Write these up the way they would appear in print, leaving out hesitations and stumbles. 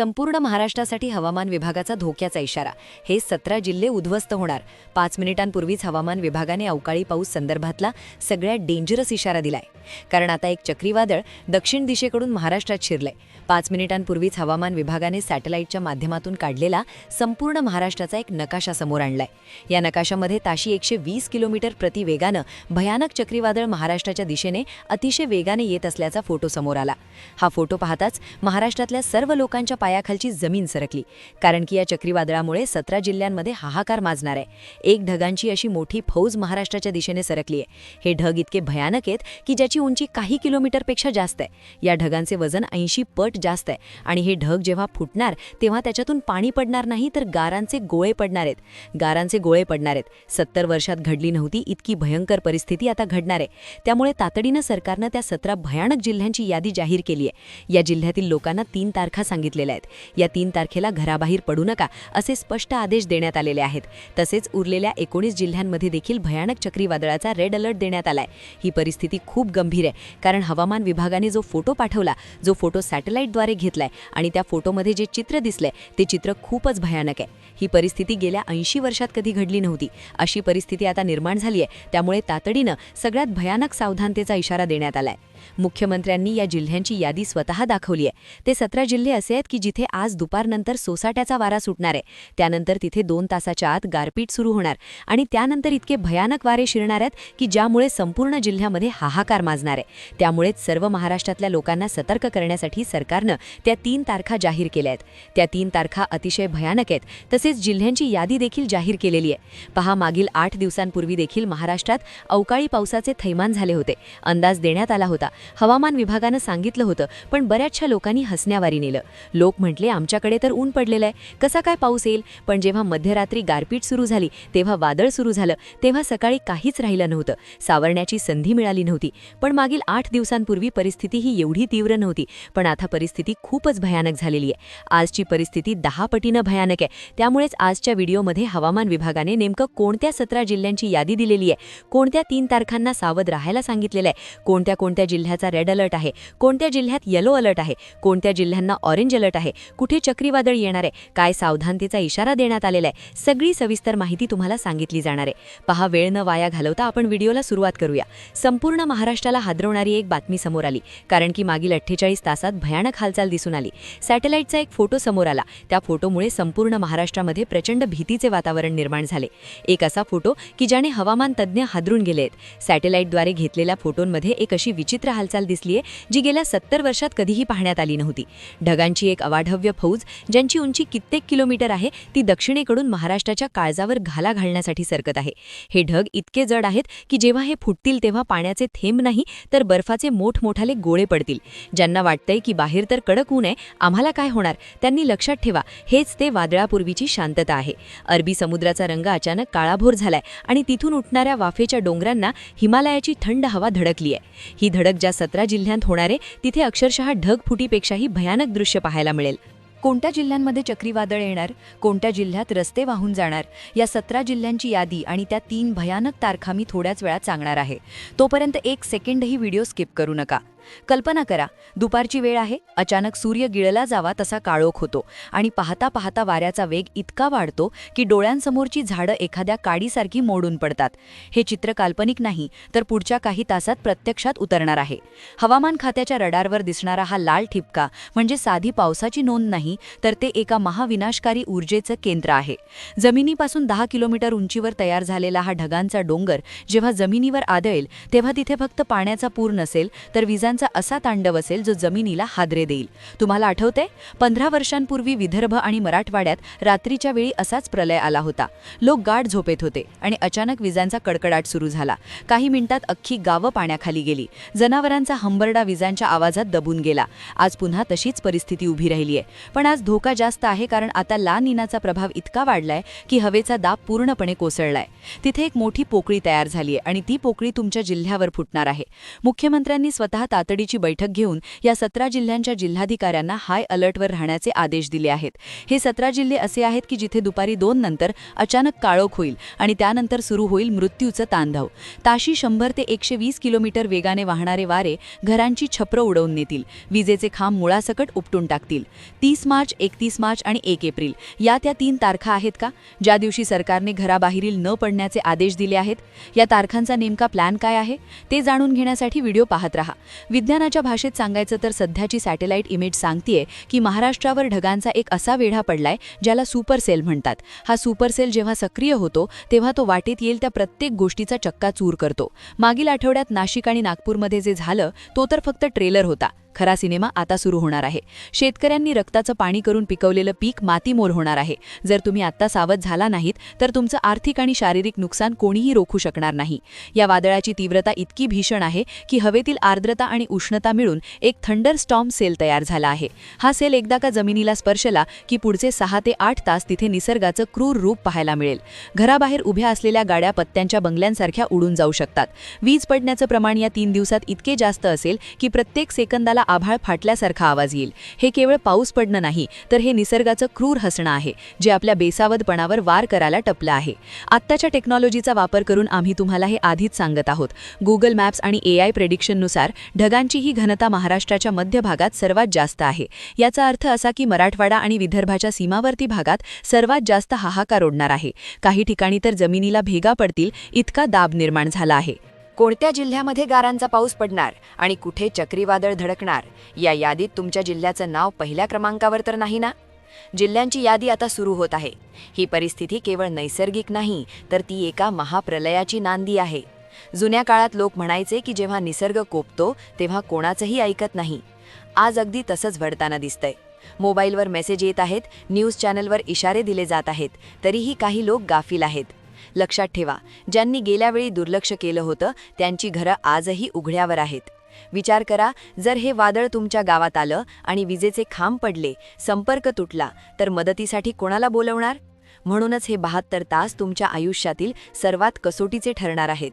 संपूर्ण महाराष्ट्रासाठी हवामान विभागाचा धोक्याचा इशारा। हे 17 जिल्हे उद्ध्वस्त होणार। 5 मिनिटांपूर्वीच हवामान विभागाने अवकाळी पाऊस संदर्भातला सगळ्यात डेंजरस इशारा दिलाय। कारण आता एक चक्रीवादळ दक्षिण दिशेकडून महाराष्ट्रात शिरलंय। 5 मिनिटांपूर्वीच हवामान विभागाने सॅटेलाइटच्या माध्यमातून काढलेला संपूर्ण महाराष्ट्राचा एक नकाशा समोर आणलाय। या नकाशामध्ये ताशी 120 किलोमीटर प्रति वेगानं भयानक चक्रीवादळ महाराष्ट्राच्या दिशेने अतिशय वेगाने येत असल्याचा फोटो समोर आला। हा फोटो पाहताच महाराष्ट्रातल्या सर्व लोकांच्या पायाखालची जमीन सरकली। कारण की या चक्रीवादळामुळे 17 जिल्ह्यांमध्ये हाहाकार माजणार आहे। एक ढगांची अशी मोठी फौज महाराष्ट्राच्या दिशेने सरकली आहे। हे ढग इतके भयानक आहेत की ज्याची उंची काही किलोमीटरपेक्षा जास्त आहे। या ढगांचे वजन 80 पट जास्त आहे आणि हे ढग जेव्हा फुटणार तेव्हा त्याच्यातून पाणी पडणार नाही तर गारांचे गोळे पडणार आहेत। गारांचे गोळे पडणार आहेत। 70 वर्षात घडली नव्हती इतकी भयंकर परिस्थिती आता घडणार आहे। त्यामुळे तातडीनं सरकारनं त्या 17 भयानक जिल्ह्यांची यादी जाहीर केली आहे। या जिल्ह्यातील लोकांना 3 तारखा सांगितलेल्या आहेत। या 3 तारखेला घराबाहेर पडू नका असे स्पष्ट आदेश देण्यात आलेले आहेत। तसेच उरलेल्या 19 जिल्ह्यांमध्ये देखील भयानक चक्रीवादळाचा रेड अलर्ट देण्यात आलाय। ही परिस्थिती खूप गंभीर आहे कारण हवामान विभागाने जो फोटो पाठवला, जो फोटो सॅटेलाइटद्वारे घेतलाय आणि त्या फोटोमध्ये जे चित्र दिसले ते चित्र खूपच भयानक आहे। ही परिस्थिती गेल्या 80 वर्षात कधी घडली नव्हती। अशी परिस्थिती आता निर्माण झाली आहे। त्यामुळे तातडीनं सगळ्यात भयानक सावधानतेचा इशारा देण्यात आलाय। मुख्यमंत्र्यांनी या जिल्ह्यांची यादी स्वतः दाखवली आहे। ते 17 जिल्हे असे आहेत की जिथे आज दुपारनंतर सोसाट्याचा वारा सुटणार आहे। त्यानंतर तिथे 2 तासाच्या आत गारपीट सुरू होणार आणि त्यानंतर इतके भयानक वारे शिरणार आहेत की ज्यामुळे संपूर्ण जिल्ह्यामध्ये हाहाकार माजणार आहे। त्यामुळेच सर्व महाराष्ट्रातल्या लोकांना सतर्क करण्यासाठी सरकारनं त्या 3 तारखा जाहीर केल्या आहेत। त्या 3 तारखा अतिशय भयानक आहेत। तसेच जिल्ह्यांची यादी देखील जाहीर केलेली आहे। पहा, मागील 8 दिवसांपूर्वी देखील महाराष्ट्रात अवकाळी पावसाचे थैमान झाले होते। अंदाज देण्यात आला होता। हवामान विभागानं सांगितलं होतं, पण बऱ्याचशा लोकांनी हसण्यावारी नेलं। लोक म्हटले आमच्याकडे तर ऊन पडलेलं आहे, कसा काय पाऊस येईल? पण जेव्हा मध्यरात्री गारपीट सुरू झाली, तेव्हा वादळ सुरू झालं, तेव्हा सकाळी काहीच राहिलं नव्हतं। सावरण्याची संधी मिळाली नव्हती। पण मागील 8 दिवसांपूर्वी परिस्थिती ही एवढी तीव्र नव्हती, पण आता परिस्थिती खूपच भयानक झालेली आहे। आजची परिस्थिती 10 पटीनं भयानक आहे। त्यामुळेच आजच्या व्हिडिओमध्ये हवामान विभागाने नेमकं कोणत्या 17 जिल्ह्यांची यादी दिलेली आहे, कोणत्या 3 तारखांना सावध राहायला सांगितलेलं आहे, कोणत्या जिल्ह्याचा रेड अलर्ट आहे, कोणत्या जिल्ह्यात येलो अलर्ट आहे, कोणत्या जिल्ह्यांना ऑरेंज अलर्ट आहे, कुठे चक्रीवादळ येणार आहे, काय सावधानतेचा इशारा देण्यात आलेला आहे, सगळी सविस्तर माहिती तुम्हाला सांगितली जाणार आहे। पहा, वेळ न वाया घालवता आपण व्हिडिओला सुरुवात करूया। संपूर्ण महाराष्ट्राला हादरवणारी एक बातमी समोर आली कारण की मागील 48 तासात भयानक हालचाल दिसून आली। सॅटेलाइटचा एक फोटो समोर आला। त्या फोटोमुळे संपूर्ण महाराष्ट्रामध्ये प्रचंड भीतीचे वातावरण निर्माण झाले। एक असा फोटो की ज्याने हवामान तज्ज्ञ हादरून गेले आहेत। सॅटेलाइटद्वारे घेतलेल्या फोटोंमध्ये एक अशी विचित्र हालचाल दिसलीये जी गेल्या 70 वर्षात कधीही पाहण्यात आली नव्हती। ढगांची एक अवाढव्य फौज ज्यांची उंची कित्येक किलोमीटर आहे ती दक्षिणेकडून महाराष्ट्राच्या काळजावर घाला घालण्यासाठी सरकत आहे। हे ढग इतके जड आहेत की जेव्हा हे फुटतील तेव्हा पाण्याचे थेंब नाही तर बर्फाचे मोठमोठाले गोळे पडतील। ज्यांना वाटतंय की बाहेर तर कडक ऊन आहे, आम्हाला काय होणार, त्यांनी लक्षात ठेवा, हेच ते वादळापूर्वीची शांतता आहे। अरबी समुद्राचा रंग अचानक काळाभोर झालाय आणि तिथून उठणाऱ्या वाफेच्या डोंगरांना हिमालयाची थंड हवा धडकली आहे। ही धडक ज्या 17 जिल्ह्यांत होणारे तिथे अक्षरशः ढगफुटीपेक्षाही भयानक दृश्य पाहायला मिळेल। कोणत्या जिल्ह्यांमध्ये चक्रीवादळ येणार, कोणत्या जिल्ह्यात रस्ते वाहून जाणार, या 17 जिल्ह्यांची यादी आणि त्या 3 भयानक तारखा मी थोड्याच वेळात सांगणार आहे। तोपर्यंत 1 सेकंडही व्हिडिओ स्किप करू नका। कल्पना करा, दुपारची वेळ आहे, अचानक सूर्य गिळला जावा तसा काळोख होतो आणि पाहता पाहता वाऱ्याचा वेग इतका वाढतो की डोळ्यांसमोरची झाडं एखाद्या काडीसारखी मोडून पडतात। हे चित्र काल्पनिक नाही तर पुढच्या काही तासात प्रत्यक्षात उतरणार आहे। हवामान खात्याच्या रडारवर दिसणारा हा लाल ठिपका म्हणजे साधी पावसाची नोंद नाही तर ते एका महाविनाशकारी ऊर्जेचं केंद्र आहे। जमिनीपासून 10 किलोमीटर उंचीवर तयार झालेला हा ढगांचा डोंगर जेव्हा जमिनीवर आदळेल तेव्हा तिथे फक्त पाण्याचा पूर नसेल तर विजांचा असा तांडव असेल जो जमिनीला हादरे देईल। तुम्हाला आठवतंय, 15 वर्षांपूर्वी विदर्भ आणि मराठवाड्यात रात्रीच्या वेळी असाच प्रलय आला होता। लोक गाढ झोपेत होते आणि अचानक विजांचा कडकडाट सुरू झाला। काही मिनिटात अख्खी गावं पाण्याखाली गेली। जनावरांचा हंबरडा विजांच्या आवाजात दबून गेला। आज पुन्हा तशीच परिस्थिती उभी राहिली आहे। पण आज धोका जास्त आहे कारण आता ला निनाचा प्रभाव इतका वाढलाय की हवेचा दाब पूर्णपणे कोसळलाय। तिथे एक मोठी पोकळी तयार झाली आहे आणि ती पोकळी तुमच्या जिल्ह्यावर फुटणार आहे। मुख्यमंत्र्यांनी स्वतः तातडीची बैठक घेऊन या 17 जिल्ह्यांच्या जिल्हाधिकाऱ्यांना हाय अलर्टवर राहण्याचे आदेश दिले आहेत. हे 17 जिल्हे असे आहेत की जिथे दुपारी 2 नंतर अचानक काळोख होईल आणि त्यानंतर सुरू होईल मृत्यूचं तांडव. ताशी 100 ते 120 किलोमीटर वेगाने वाहणारे वारे घरांची छपरं उडवून नेतील, विजेचे खांब मुळासकट उपटून टाकतील. 30 मार्च, 31 मार्च आणि 1 एप्रिल या त्या 3 तारखा आहेत का, ज्या दिवशी सरकारने घराबाहेरील न पडण्याचे आदेश दिले आहेत? या तारखांचा नेमका प्लॅन काय आहे ते जाणून घेण्यासाठी व्हिडिओ पाहत रहा. विज्ञानाच्या भाषेत सांगायचं तर सध्याची सॅटेलाइट इमेज सांगतेय की महाराष्ट्रावर ढगांचा एक असा वेढा पडलाय ज्याला सुपर सेल म्हणतात. हा सुपर सेल जेव्हा सक्रिय होतो तेव्हा तो वाटेत येईल त्या प्रत्येक गोष्टीचा चक्काचूर करतो. मागील आठवड्यात नाशिक आणि नागपूरमध्ये जे झालं तो तर फक्त ट्रेलर होता. खरा सिनेमा आता सुरू होणार आहे. शेतकऱ्यांनी रक्ताचं पाणी करून पिकवलेलं पीक मातीमोल होणार आहे. जर तुम्ही आत्ता सावध झाला नाहीत तर तुमचं आर्थिक आणि शारीरिक नुकसान कोणीही रोखू शकणार नाही. या वादळाची तीव्रता इतकी भीषण आहे की हवेतील आर्द्रता आणि उष्णता मिळून एक थंडर स्टॉर्म सेल तयार झाला आहे. हा सेल एकदा का जमिनीला स्पर्शला की पुढचे 6 ते 8 तास तिथे निसर्गाचं क्रूर रूप पाहायला मिळेल. घराबाहेर उभ्या असलेल्या गाड्या पत्त्यांच्या बंगल्यांसारख्या उडून जाऊ शकतात. वीज पडण्याचं प्रमाण या 3 दिवसात इतके जास्त असेल की प्रत्येक सेकंदाला आभाळ फाटल्यासारखा आवाज येईल. हे केवळ पाऊस पडणं नाही तर हे निसर्गाचं क्रूर हसणं आहे जे आपल्या बेसावधपणावर वार करायला टपलं आहे. आत्ताच्या टेक्नॉलॉजीचा वापर करून आम्ही तुम्हाला हे आधीच सांगत आहोत. गुगल मॅप्स आणि AI प्रेडिक्शननुसार ढगांची ही घनता महाराष्ट्राच्या मध्य भागात सर्वात जास्त आहे. याचा अर्थ असा की मराठवाडा आणि विदर्भाच्या सीमावर्ती भागात सर्वात जास्त हाहाकार उडणार आहे. काही ठिकाणी तर जमिनीला भेगा पडतील इतका दाब निर्माण झाला आहे. कोणत्या जिल्ह्यामध्ये गारांचा पाऊस पडणार आणि कुठे चक्रीवादळ धडकणार या यादीत तुमच्या जिल्ह्याचं नाव पहिल्या क्रमांकावर तर नाही ना? जिल्ह्यांची यादी आता सुरू होत आहे. ही परिस्थिती केवळ नैसर्गिक नाही तर ती एका महाप्रलयाची नांदी आहे. जुन्या काळात लोक म्हणायचे की जेव्हा निसर्ग कोपतो तेव्हा कोणाचंही ऐकत नाही. आज अगदी तसंच घडताना दिसतंय. मोबाईलवर मेसेज येत आहेत, न्यूज चॅनलवर इशारे दिले जात आहेत, तरीही काही लोक गाफील आहेत. लक्षात ठेवा, ज्यांनी गेल्या वेळी दुर्लक्ष केलं होतं त्यांची घरं आजही उघड्यावर आहेत. विचार करा, जर हे वादळ तुमच्या गावात आलं आणि विजेचे खांब पडले, संपर्क तुटला तर मदतीसाठी कोणाला बोलवणार? म्हणूनच हे 72 तास तुमच्या आयुष्यातील सर्वात कसोटीचे ठरणार आहेत.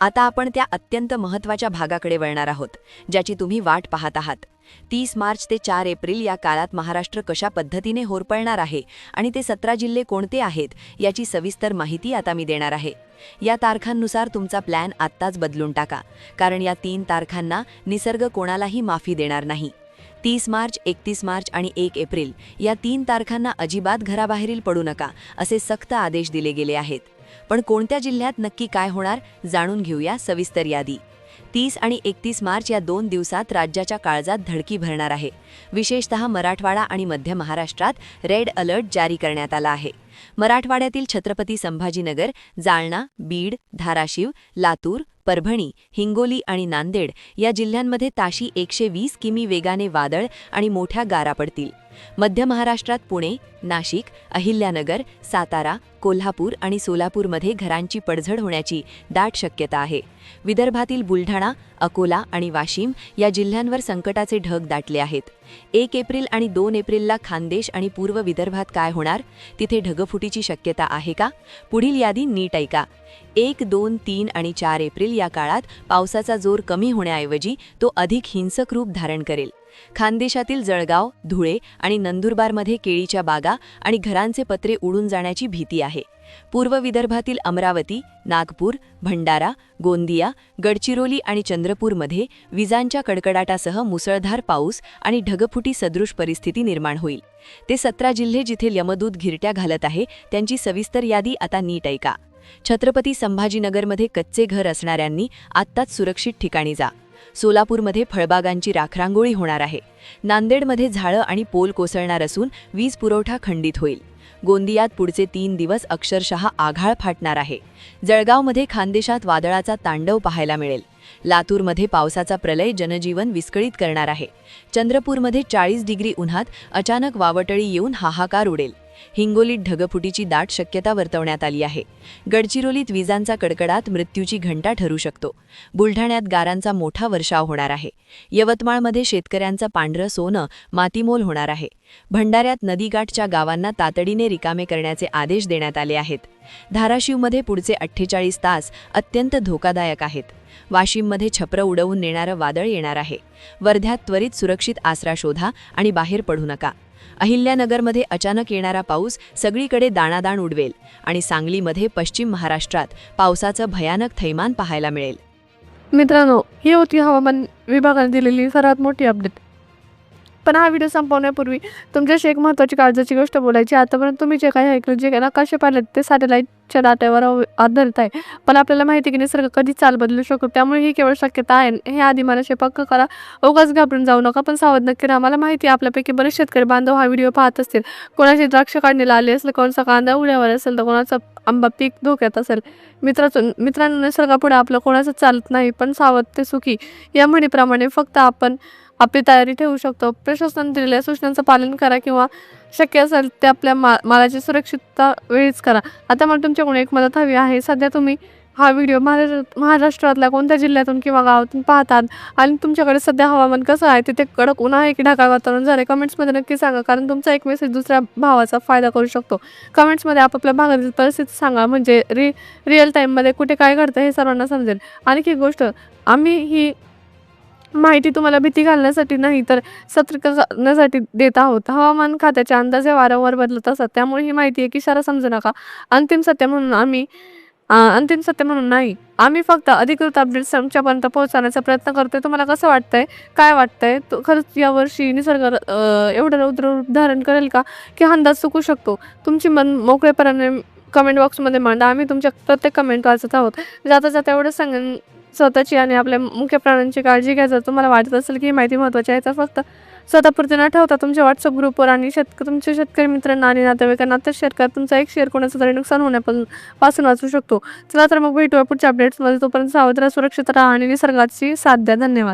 आता आपण त्या अत्यंत महत्त्वाच्या भागाकडे वळणार आहोत ज्याची तुम्ही वाट पाहत आहात. 30 मार्च ते 4 एप्रिल या काळात महाराष्ट्र कशा पद्धतीने होरपळणार आहे आणि ते 17 जिल्हे कोणते आहेत याची सविस्तर माहिती आता मी देणार आहे. या तारखांनुसार तुमचा प्लॅन आत्ताच बदलून टाका, कारण या 3 तारखांना निसर्ग कोणालाही माफी देणार नाही. 30 मार्च, 31 मार्च आणि 1 एप्रिल या 3 तारखांना अजिबात घराबाहेरील पडू नका असे सक्त आदेश दिले गेले आहेत. पण कोणत्या जिल्ह्यात नक्की काय होणार जाणून घेऊया सविस्तर यादी. 30 आणि 31 मार्च या 2 दिवसात राज्याच्या काळजात धडकी भरणार आहे. विशेषतः मराठवाडा आणि मध्य महाराष्ट्रात रेड अलर्ट जारी करण्यात आला आहे. मराठवाड्यातील छत्रपती संभाजीनगर, जालना, बीड, धाराशिव, लातूर, परभणी, हिंगोली आणि नांदेड या जिल्ह्यांमध्ये ताशी 120 किमी वेगाने वादळ आणि मोठ्या गारा पडतील. मध्य महाराष्ट्रात पुणे, नाशिक, अहिल्यानगर, सातारा, कोल्हापूर आणि सोलापूरमध्ये घरांची पडझड होण्याची दाट शक्यता आहे. विदर्भातील बुलढाणा, अकोला आणि वाशिम या जिल्ह्यांवर संकटाचे ढग दाटले आहेत. 1 एप्रिल आणि 2 एप्रिलला खानदेश आणि पूर्व विदर्भात काय होणार? तिथे ढगफुटीची शक्यता आहे का? पुढील यादी नीट ऐका. 1, 2, 3 आणि 4 एप्रिल या काळात पावसाचा जोर कमी होण्याऐवजी तो अधिक हिंसक रूप धारण करेल. खानदेशातील जळगाव, धुळे आणि नंदुरबारमध्ये केळीच्या बागा आणि घरांचे पत्रे उडून जाण्याची भीती आहे. पूर्व विदर्भातील अमरावती, नागपूर, भंडारा, गोंदिया, गडचिरोली आणि चंद्रपूरमध्ये विजांच्या कडकडाटासह मुसळधार पाऊस आणि ढगफुटी सदृश परिस्थिती निर्माण होईल. ते 17 जिल्हे जिथे यमदूत घिरट्या घालत आहे त्यांची सविस्तर यादी आता नीट ऐका. छत्रपती संभाजीनगरमध्ये कच्चे घर असणाऱ्यांनी आत्ताच सुरक्षित ठिकाणी जा. सोलापूरमध्ये फळबागांची राखरांगोळी होणार आहे. नांदेडमध्ये झाडं आणि पोल कोसळणार असून वीज पुरवठा खंडित होईल. गोंदियात पुढचे 3 दिवस अक्षरशः आघाळ फाटणार आहे. जळगावमध्ये खानदेशात वादळाचा तांडव पाहायला मिळेल. लातूरमध्ये पावसाचा प्रलय जनजीवन विस्कळीत करणार आहे. चंद्रपूरमध्ये 40 डिग्री उन्हात अचानक वावटळी येऊन हाहाकार उडेल. हिंगोलीत ढगफुटीची दाट शक्यता वर्तवण्यात आली आहे. गडचिरोलीत विजांचा कडकडाट मृत्यूची घंटा ठरू शकतो. बुलढाण्यात गारांचा मोठा वर्षाव होणार आहे. यवतमाळमध्ये शेतकऱ्यांचं पांढरं सोनं मातीमोल होणार आहे. भंडाऱ्यात नदीकाठच्या गावांना तातडीने रिकामे करण्याचे आदेश देण्यात आले आहेत. धाराशिवमध्ये पुढचे 48 तास अत्यंत धोकादायक आहेत. वाशिममध्ये छप्र उडवून नेणारं वादळ येणार आहे. वर्ध्यात त्वरित सुरक्षित आसरा शोधा आणि बाहेर पडू नका. अहिल्यानगरमध्ये अचानक येणारा पाऊस सगळीकडे दाणादाण उडवेल आणि सांगलीमध्ये पश्चिम महाराष्ट्रात पावसाचं भयानक थैमान पाहायला मिळेल. मित्रांनो, ही होती हवामान विभागाने दिलेली सर्वात मोठी अपडेट. पण हा व्हिडिओ संपवण्यापूर्वी तुमच्याशी एक महत्त्वाची काळजाची गोष्ट बोलायची. आतापर्यंत तुम्ही जे काही ऐकलं, जे नकाशे पाहिलेत ते सॅटेलाईटच्या डाट्यावर आधारित आहे. पण आपल्याला माहिती की निसर्ग कधी चाल बदलू शकतो, त्यामुळे ही केवळ शक्यता आहे. हे आधी मनाशी पक्क करा. उगाच घाबरून जाऊ नका, पण सावध नक्की राहा. मला माहिती आहे आपल्यापैकी बरेच शेतकरी बांधव हा व्हिडिओ पाहत असतील. कोणाची द्राक्ष काढणीला आली असेल, कोणाचा कांदा उड्यावर असेल, तर कोणाचा आंबा पीक धोक्यात असेल. मित्रांनो, निसर्गापुढे आपलं कोणाचं चालत नाही, पण सावध ते सुखी या म्हणीप्रमाणे फक्त आपण आपली तयारी ठेवू शकतो. प्रशासनाने दिलेल्या सूचनांचं पालन करा किंवा शक्य असेल ते आपल्या मालाची सुरक्षितता वेळीच करा. आता मला तुमच्याकडून एक मदत हवी आहे. सध्या तुम्ही हा व्हिडिओ महाराष्ट्रातल्या कोणत्या जिल्ह्यातून किंवा गावातून पाहतात आणि तुमच्याकडे सध्या हवामान कसं आहे, तिथे कडक ऊन आहे की ढगाळ वातावरण झालं, कमेंट्समध्ये नक्की सांगा. कारण तुमचा एक मेसेज दुसऱ्या भावाचा फायदा करू शकतो. कमेंट्समध्ये आपापल्या भागातील परिस्थिती सांगा, म्हणजे रिअल टाईममध्ये कुठे काय घडतं हे सर्वांना समजेल. आणखी एक गोष्ट, आम्ही ही माहिती तुम्हाला भीती घालण्यासाठी नाही, तर सतर्क करण्यासाठी देत आहोत. हवामान खात्याचे अंदाजे वारंवार बदलत असतात, त्यामुळे ही माहिती एक इशारा समजू नका. अंतिम सत्य म्हणून नाही, आम्ही फक्त अधिकृत अपडेट्स तुमच्यापर्यंत पोहोचवण्याचा प्रयत्न करतोय. तुम्हाला कसं वाटतंय, काय वाटतंय, खरंच यावर्षी निसर्ग एवढं रौद्र रूप धारण करेल का, की अंदाज चुकू शकतो? तुमची मन मोकळेपणाने कमेंट बॉक्समध्ये मांडा. आम्ही तुमच्या प्रत्येक कमेंट वाचत आहोत. जाता एवढंच सांगेन, स्वतःची आणि आपल्या मुख्य प्राण्यांची काळजी घ्या. जर तुम्हाला वाटत असेल की ही माहिती महत्त्वाची आहे, तर फक्त स्वतःपुरते न ठेवता तुमच्या व्हॉट्सअप ग्रुपवर आणि तुमच्या शेतकरी मित्रांना आणि नातेवाईकांना तर शेअर करा. तुमचा एक शेअर कोणाचं तरी नुकसान होण्यापासून वाचू शकतो. चला तर मग भेटूया पुढच्या अपडेट्समध्ये. तोपर्यंत सावध राहा, सुरक्षित राहा आणि निसर्गाची साथ द्या. धन्यवाद.